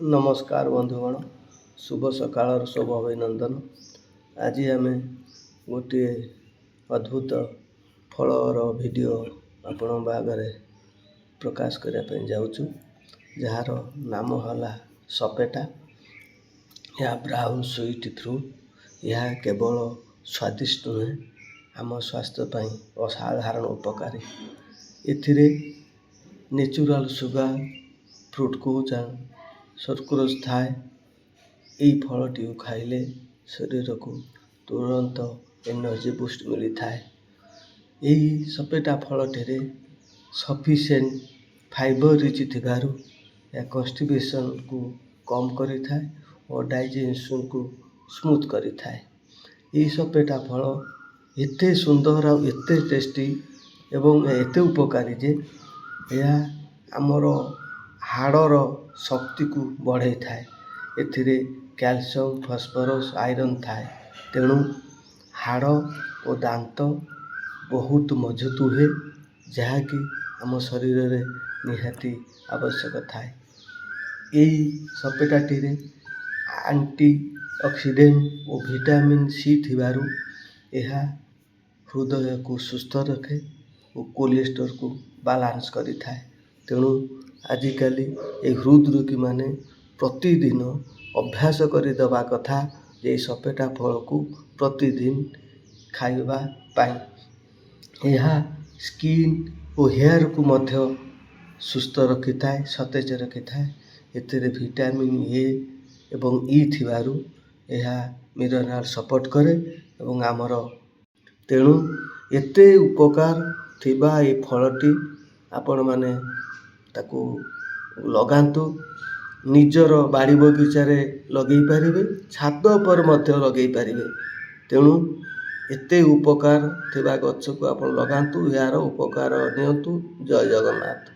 नमस्कार बंधुगण शुभ सकाळ शुभ अभिनंदन। आज आम गोटे अद्भुत फलर वीडियो आपण आगे प्रकाश करने जाऊँ जार नाम है सपेटा। यह ब्राउन स्वीट फ्रूट यह केवल स्वादिष्ट नुहे आम स्वास्थ्य असाधारण उपकारी। एथिरे नेचुरल सुगर फ्रूट को सर्कुलस थाए। यही फलटी खाइले शरीर को तुरंत एनर्जी बूस्ट मिली थाए। यही सपेटा फलटे सफिशिएंट फाइबर रिच थिबारु या कॉन्स्टिपेशन को कम करी थाए और डाइजेशन को स्मूथ करी थाए। यही सपेटा फल एते सुंदर और एते टेस्टी एवं एते उपकारी जे यह आमर हाड़र शक्ति को बढ़े थाए। एथिरे कैल्शियम फॉस्फोरस आयरन थाए तेणु हाड़ और दांत बहुत मजबूत हुए जहाँकि आम शरीर में निहाती आवश्यक थाए। यही सपेटाटी एंटी ऑक्सीडेंट और विटामिन सी थिबारु यह हृदय को सुस्थ रखे और कोलेस्ट्रॉल को बैलेंस करी थाए। तेणु आजिकाली हृदरोगी माने प्रतिदिन अभ्यास करदवा कथा ये सपेटा फल को प्रतिदिन खाइबा पाई। यह स्किन और हेयर को मध्य सुस्थ रखी थाए सतेज रखी थाए। एथिरे विटामिन ए एवं ई थिबारु यह मिनरल सपोर्ट करे एवं आमर तेणु एते उपकार थिबा ए फलटी आपण माने ताकू लगातु निजर बाड़ी बगीचार लगे पारे छात पर मध्य लगे पारे। तेणु एते उपकार थिबा गछ को आपण लगातु यार उपकार नियंतु। जय जगन्नाथ।